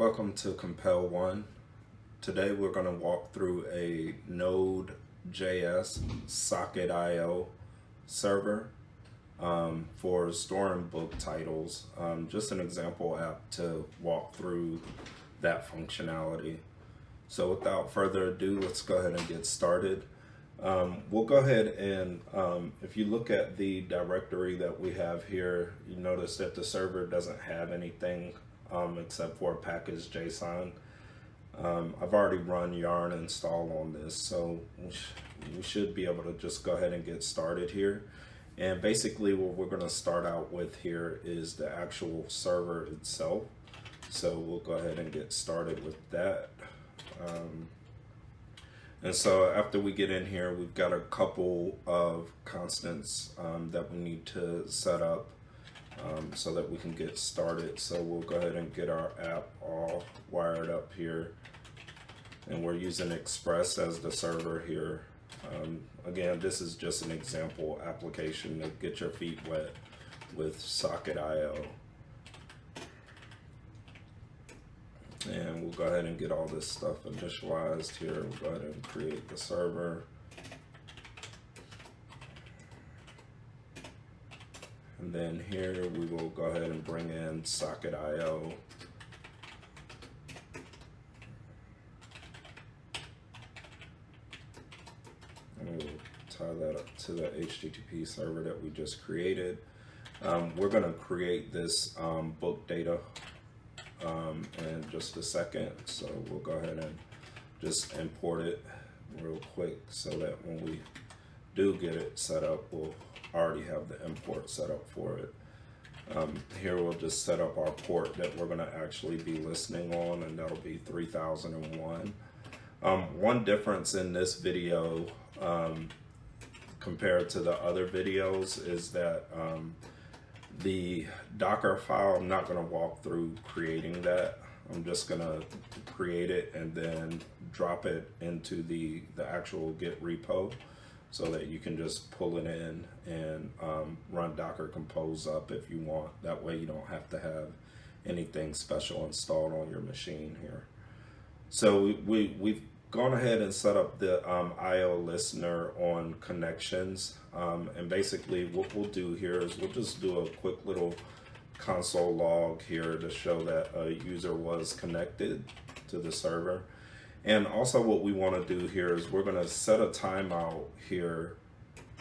Welcome to Compel One. Today we're going to walk through a NodeJS Socket IO server for storing book titles. Just an example app to walk through that functionality. So without further ado, let's go ahead and get started. We'll go ahead and if you look at the directory that we have here, you notice that the server doesn't have anything except for a package JSON. I've already run yarn install on this, so we should be able to just go ahead and get started here. And basically what we're going to start out with here is the actual server itself. So we'll go ahead and get started with that. And so after we get in here, we've got a couple of constants that we need to set up so that we can get started. So we'll go ahead and get our app all wired up here. And we're using Express as the server here. Again, this is just an example application to get your feet wet with Socket IO. And we'll go ahead and get all this stuff initialized here. We'll go ahead and create the server. And then here we will go ahead and bring in Socket IO. And we'll tie that up to the HTTP server that we just created. We're going to create this book data in just a second. So we'll go ahead and just import it real quick so that when we do get it set up, we'll already have the import set up for it. Here we'll just set up our port that we're going to actually be listening on, and that'll be 3001. One difference in this video compared to the other videos is that the Docker file, I'm not going to walk through creating that. I'm just going to create it and then drop it into the actual Git repo, so that you can just pull it in and run Docker Compose up if you want. That way you don't have to have anything special installed on your machine here. So we've gone ahead and set up the IO listener on connections. And basically what we'll do here is we'll just do a quick little console log here to show that a user was connected to the server. And also what we want to do here is we're going to set a timeout here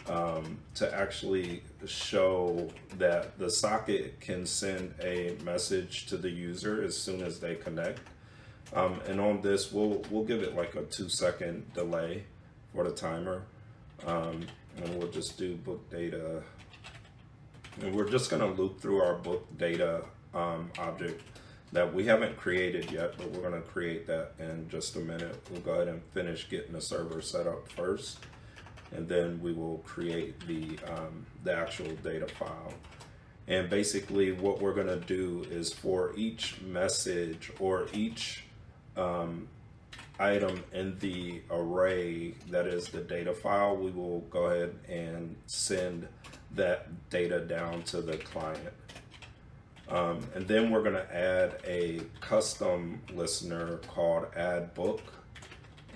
to actually show that the socket can send a message to the user as soon as they connect. And on this, we'll give it like a 2-second delay for the timer. And we'll just do book data. And we're just going to loop through our book data object that we haven't created yet, but we're going to create that in just a minute. We'll go ahead and finish getting the server set up first, and then we will create the actual data file. And basically what we're going to do is for each message or each item in the array that is the data file, we will go ahead and send that data down to the client. And then we're going to add a custom listener called add book,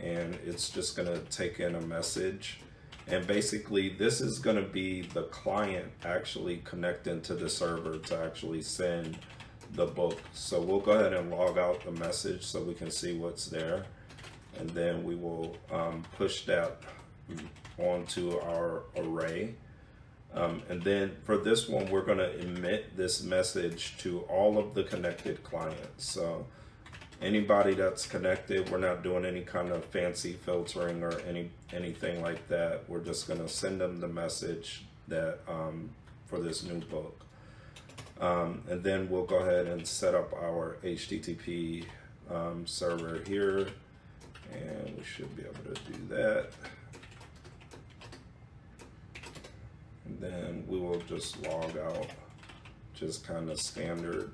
and it's just going to take in a message. And basically this is going to be the client actually connecting to the server to actually send the book. So we'll go ahead and log out the message so we can see what's there, and then we will push that onto our array. And then for this one, we're going to emit this message to all of the connected clients. So anybody that's connected, we're not doing any kind of fancy filtering or anything like that. We're just going to send them the message that for this new book. And then we'll go ahead and set up our HTTP server here, and we should be able to do that. And then we will just log out, just kind of standard.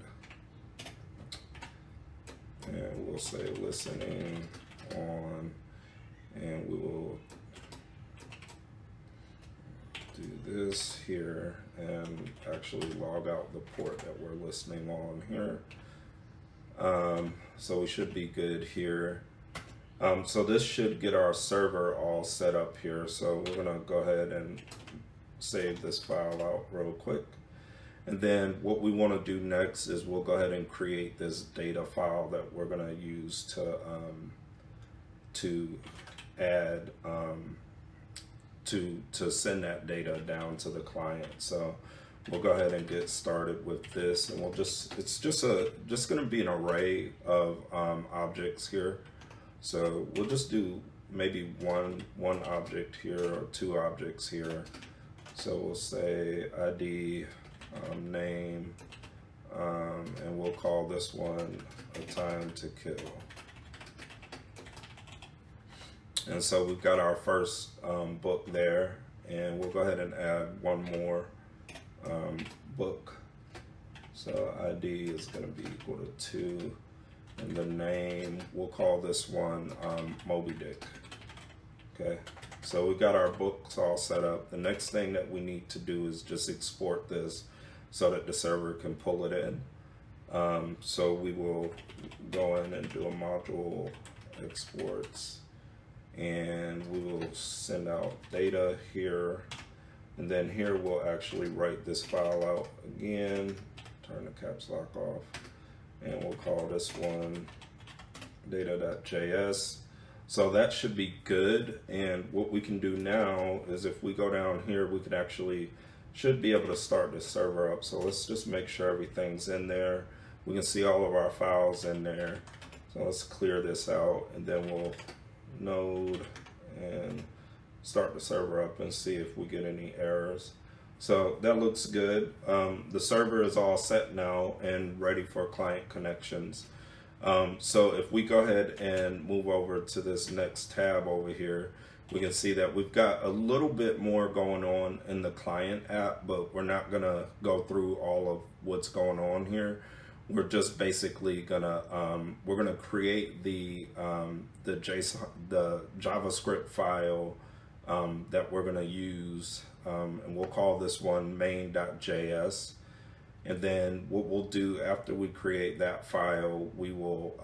And we'll say listening on, and we will do this here and actually log out the port that we're listening on here. So we should be good here. So this should get our server all set up here. So we're gonna go ahead and save this file out real quick. And then what we want to do next is we'll go ahead and create this data file that we're gonna use to add to send that data down to the client. So we'll go ahead and get started with this, and we'll it's just going to be an array of objects here. So we'll just do maybe one object here or two objects here. So we'll say ID, name, and we'll call this one a time to kill. And so we've got our first book there, and we'll go ahead and add one more book. So ID is going to be equal to 2, and the name, we'll call this one Moby Dick. Okay, so we've got our books all set up. The next thing that we need to do is just export this so that the server can pull it in. So we will go in and do a module exports, and we will send out data here, and then here we'll actually write this file out again, turn the caps lock off, and we'll call this one data.js. So that should be good. And what we can do now is if we go down here, we can should be able to start the server up. So let's just make sure everything's in there. We can see all of our files in there. So let's clear this out, and then we'll node and start the server up and see if we get any errors. So that looks good. The server is all set now and ready for client connections. So if we go ahead and move over to this next tab over here, we can see that we've got a little bit more going on in the client app, but we're not gonna go through all of what's going on here. We're just basically gonna we're gonna create the JavaScript file that we're gonna use, and we'll call this one main.js. And then what we'll do after we create that file, we will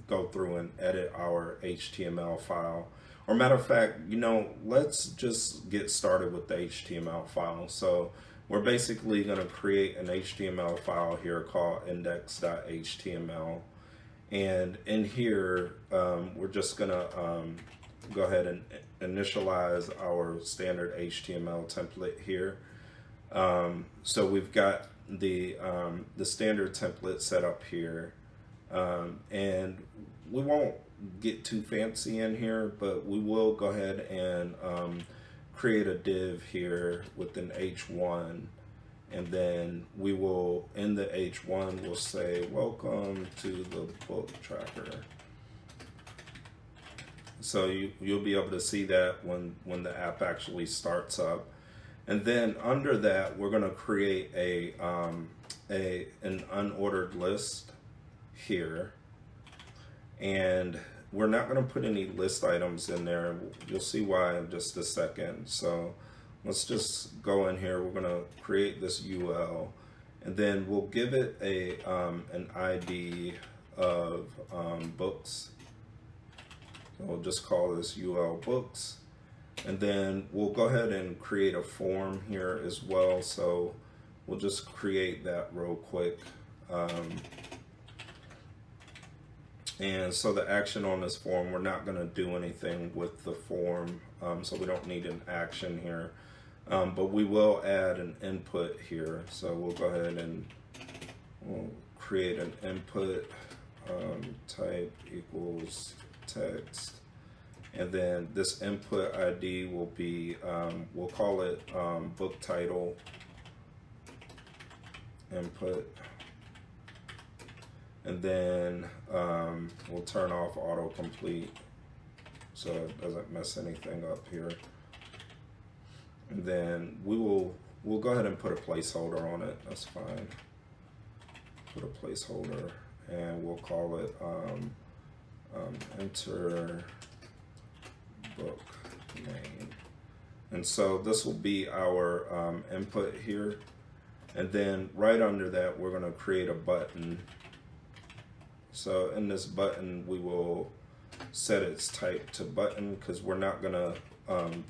go through and edit our HTML file. Or matter of fact, let's just get started with the HTML file. So we're basically going to create an HTML file here called index.html. And in here, we're just going to go ahead and initialize our standard HTML template here. So we've got the standard template set up here, and we won't get too fancy in here, but we will go ahead and create a div here with an h1, and then we will, in the h1, we'll say welcome to the book tracker. So you'll be able to see that when the app actually starts up. And then under that, we're going to create an unordered list here, and we're not going to put any list items in there. You'll see why in just a second. So let's just go in here. We're going to create this UL, and then we'll give it an ID of books. So we'll just call this UL books. And then we'll go ahead and create a form here as well. So we'll just create that real quick. And so the action on this form, we're not going to do anything with the form. So we don't need an action here. But we will add an input here. So we'll go ahead and we'll create an input, type equals text. And then this input ID will be, we'll call it book title input. And then we'll turn off autocomplete so it doesn't mess anything up here. And then we'll go ahead and put a placeholder on it. That's fine. Put a placeholder, and we'll call it enter book name. And so this will be our input here, and then right under that we're going to create a button. So in this button, we will set its type to button because we're not gonna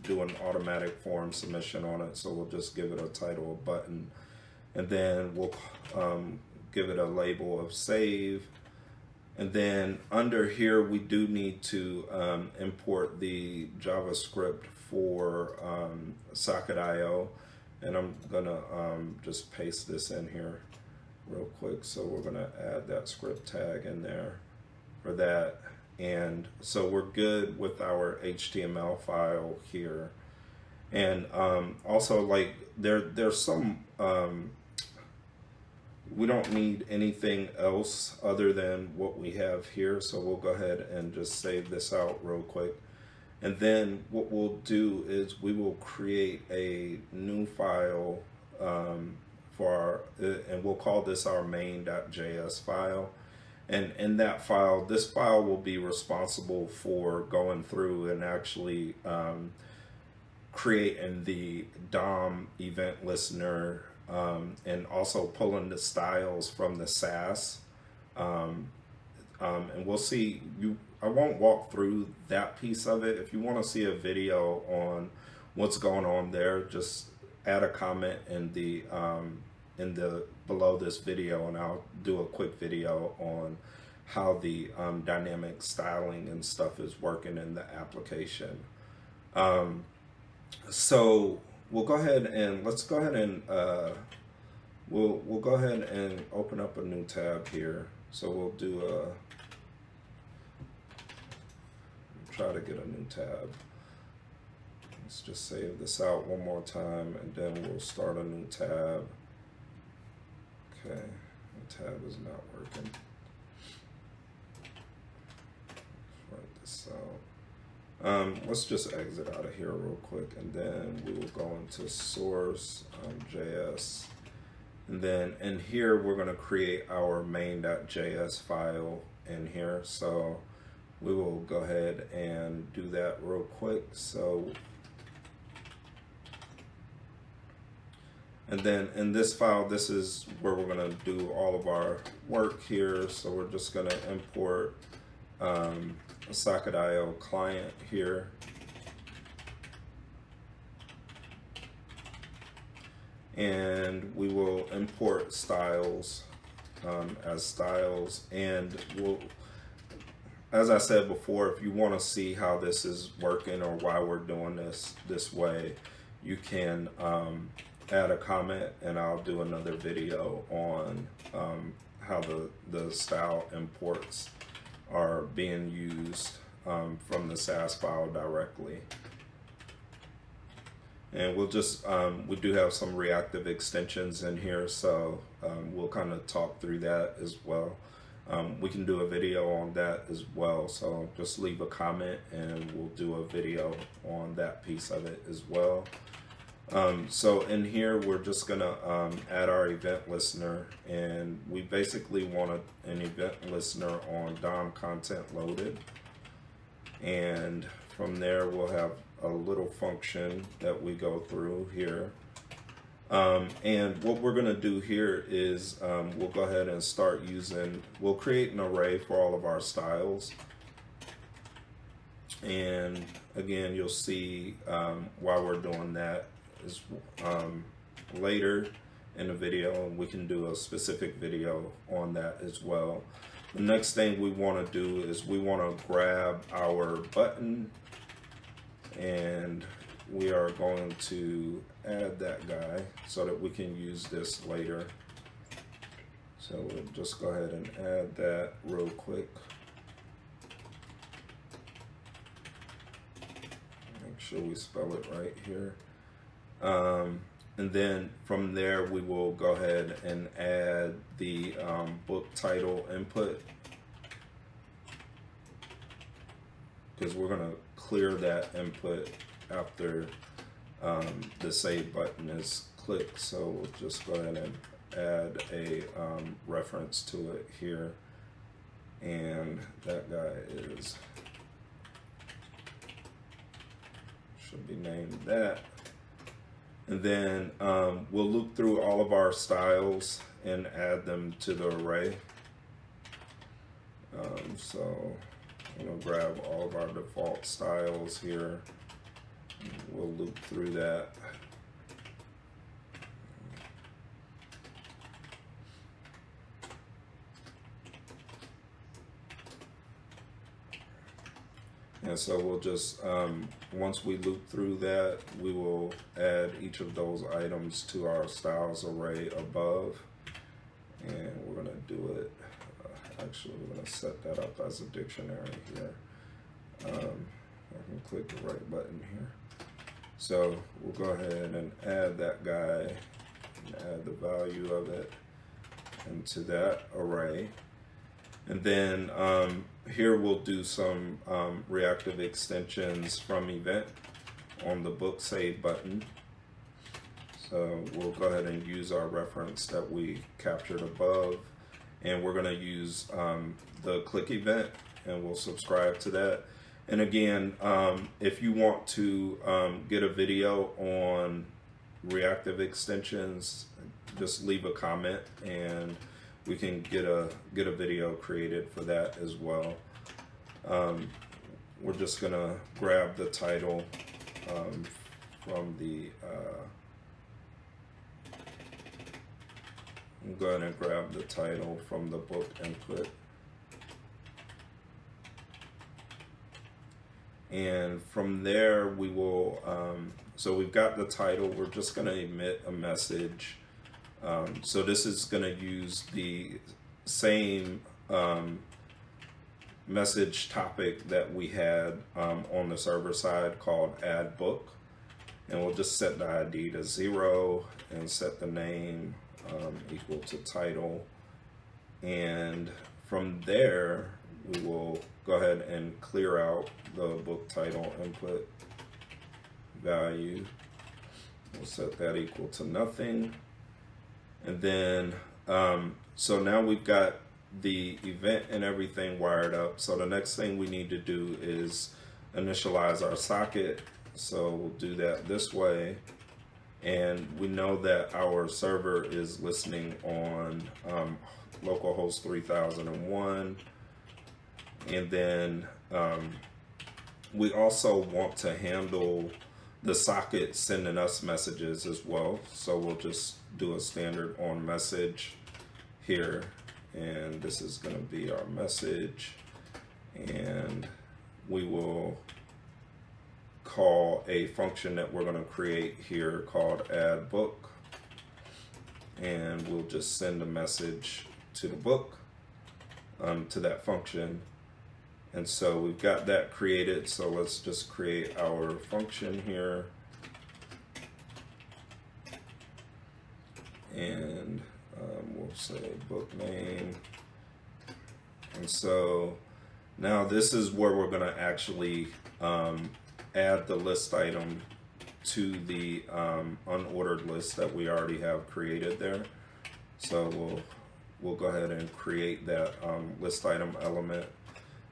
do an automatic form submission on it. So we'll just give it a title of button, and then we'll give it a label of save. And then under here, we do need to import the JavaScript for Socket.io, and I'm gonna just paste this in here real quick. So we're gonna add that script tag in there for that. And so we're good with our HTML file here. And also, like, there's some, we don't need anything else other than what we have here. So we'll go ahead and just save this out real quick. And then what we'll do is we will create a new file for our, and we'll call this our main.js file. And in that file, this file will be responsible for going through and actually creating the DOM event listener, and also pulling the styles from the Sass. And we'll see, I won't walk through that piece of it. If you want to see a video on what's going on there, just add a comment in the below this video, and I'll do a quick video on how the dynamic styling and stuff is working in the application. So we'll go ahead and let's go ahead and we'll go ahead and open up a new tab here. So we'll do try to get a new tab. Let's just save this out one more time, and then we'll start a new tab. Okay, the tab is not working. Let's write this out. Let's just exit out of here real quick, and then we will go into source JS. And then in here, we're going to create our main.js file in here. So we will go ahead and do that real quick. So, and then in this file, this is where we're going to do all of our work here. So we're just going to import a Socket.io client here. And we will import styles as styles. And we'll, as I said before, if you want to see how this is working or why we're doing this way, you can add a comment, and I'll do another video on how the style imports are being used from the Sass file directly. And we'll just, we do have some reactive extensions in here, so we'll kind of talk through that as well. We can do a video on that as well, so just leave a comment and we'll do a video on that piece of it as well. So in here, we're just gonna add our event listener, and we basically want an event listener on DOM content loaded. And from there, we'll have a little function that we go through here. And what we're gonna do here is we'll go ahead and start using, we'll create an array for all of our styles. And again, you'll see why we're doing that is later in the video, and we can do a specific video on that as well. The next thing we want to do is we want to grab our button, and we are going to add that guy so that we can use this later. So we'll just go ahead and add that real quick. Make sure we spell it right here. And then from there, we will go ahead and add the book title input, because we're going to clear that input after the save button is clicked. So we'll just go ahead and add a reference to it here, and that guy should be named that. And then we'll loop through all of our styles and add them to the array. So I'm going to grab all of our default styles here. We'll loop through that. And so we'll just, once we loop through that, we will add each of those items to our styles array above. And we're going to do it, actually we're going to set that up as a dictionary here. I can click the right button here. So we'll go ahead and add that guy and add the value of it into that array. And then here we'll do some reactive extensions from event on the book save button. So we'll go ahead and use our reference that we captured above, and we're going to use the click event, and we'll subscribe to that. And again, if you want to get a video on reactive extensions, just leave a comment and we can get a video created for that as well. We're just gonna grab the title from the go ahead and grab the title from the book input. And from there we will, so we've got the title, we're just gonna emit a message. So this is gonna use the same message topic that we had on the server side called add book. And we'll just set the ID to 0 and set the name equal to title. And from there, we will go ahead and clear out the book title input value. We'll set that equal to nothing. And then, so now we've got the event and everything wired up. So the next thing we need to do is initialize our socket. So we'll do that this way. And we know that our server is listening on localhost 3001. And then we also want to handle the socket sending us messages as well. So we'll just do a standard on message here. And this is going to be our message. And we will call a function that we're going to create here called add book. And we'll just send a message to the book, to that function. And so we've got that created. So let's just create our function here. And we'll say book name. And so now this is where we're going to actually add the list item to the unordered list that we already have created there. So we'll go ahead and create that list item element.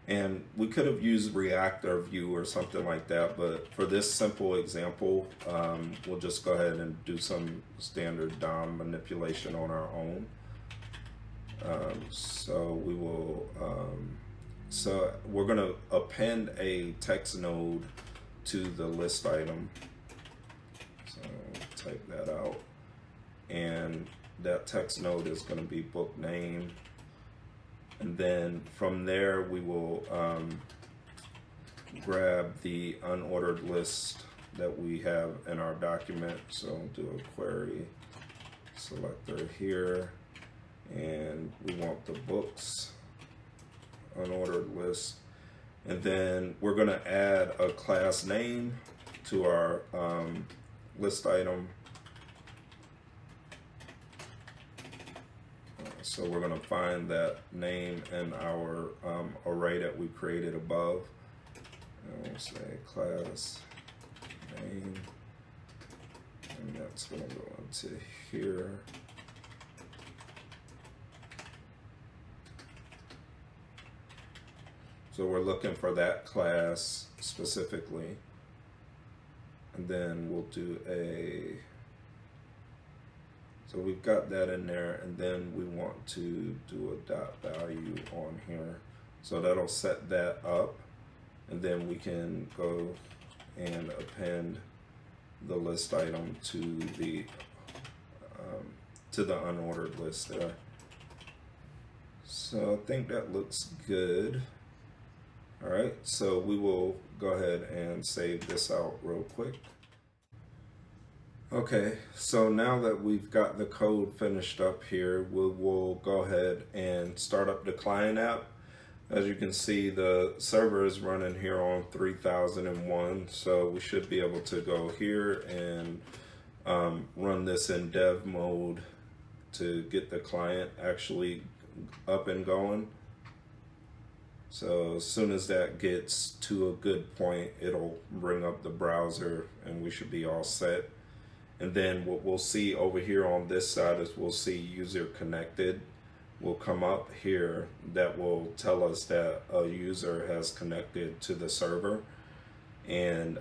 And we could have used React or Vue or something like that, but for this simple example, we'll just go ahead and do some standard DOM manipulation on our own. So we will, so we're going to append a text node to the list item. So type that out, and that text node is going to be book name. And then from there, we will grab the unordered list that we have in our document. So do a query selector here, and we want the books unordered list. And then we're going to add a class name to our list item. So we're going to find that name in our array that we created above. And we'll say class name, and that's going to go into here. So we're looking for that class specifically. And then we'll do a, so we've got that in there, and then we want to do a dot value on here. So that'll set that up, and then we can go and append the list item to the unordered list there. So I think that looks good. All right, so we will go ahead and save this out real quick. Okay, so now that we've got the code finished up here, we will go ahead and start up the client app. As you can see, the server is running here on 3001, so we should be able to go here and run this in dev mode to get the client actually up and going. So as soon as that gets to a good point, it'll bring up the browser and we should be all set. And then what we'll see over here on this side is we'll see user connected will come up here. That will tell us that a user has connected to the server, and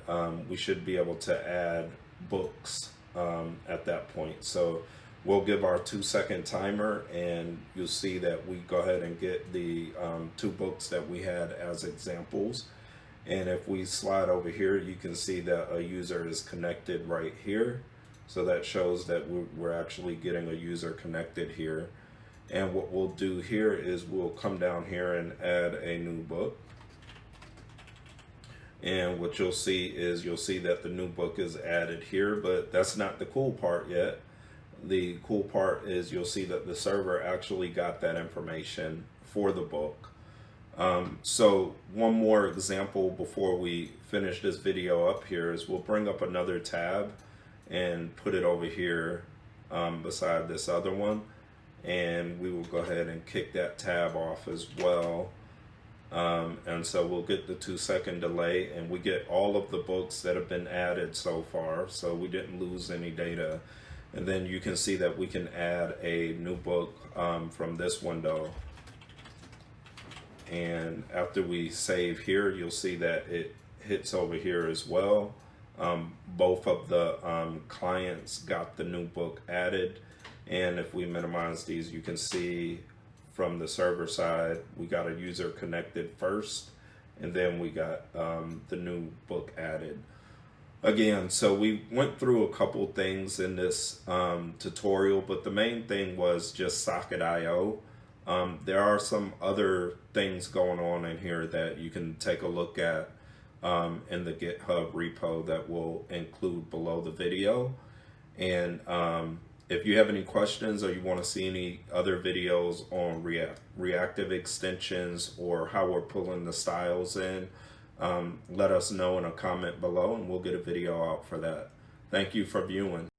we should be able to add books at that point. So we'll give our 2-second timer, and you'll see that we go ahead and get the 2 books that we had as examples. And if we slide over here, you can see that a user is connected right here. So that shows that we're actually getting a user connected here. And what we'll do here is we'll come down here and add a new book. And what you'll see is that the new book is added here, but that's not the cool part yet. The cool part is you'll see that the server actually got that information for the book. So one more example before we finish this video up here is we'll bring up another tab and put it over here beside this other one, and we will go ahead and kick that tab off as well. And so we'll get the 2-second delay, and we get all of the books that have been added so far, so we didn't lose any data. And then you can see that we can add a new book from this window. And after we save here, you'll see that it hits over here as well. Both of the clients got the new book added. And if we minimize these, you can see from the server side, we got a user connected first, and then we got the new book added. Again, so we went through a couple things in this tutorial, but the main thing was just Socket.io. There are some other things going on in here that you can take a look at in the GitHub repo that we'll include below the video. And if you have any questions or you want to see any other videos on reactive extensions or how we're pulling the styles in, let us know in a comment below and we'll get a video out for that. Thank you for viewing.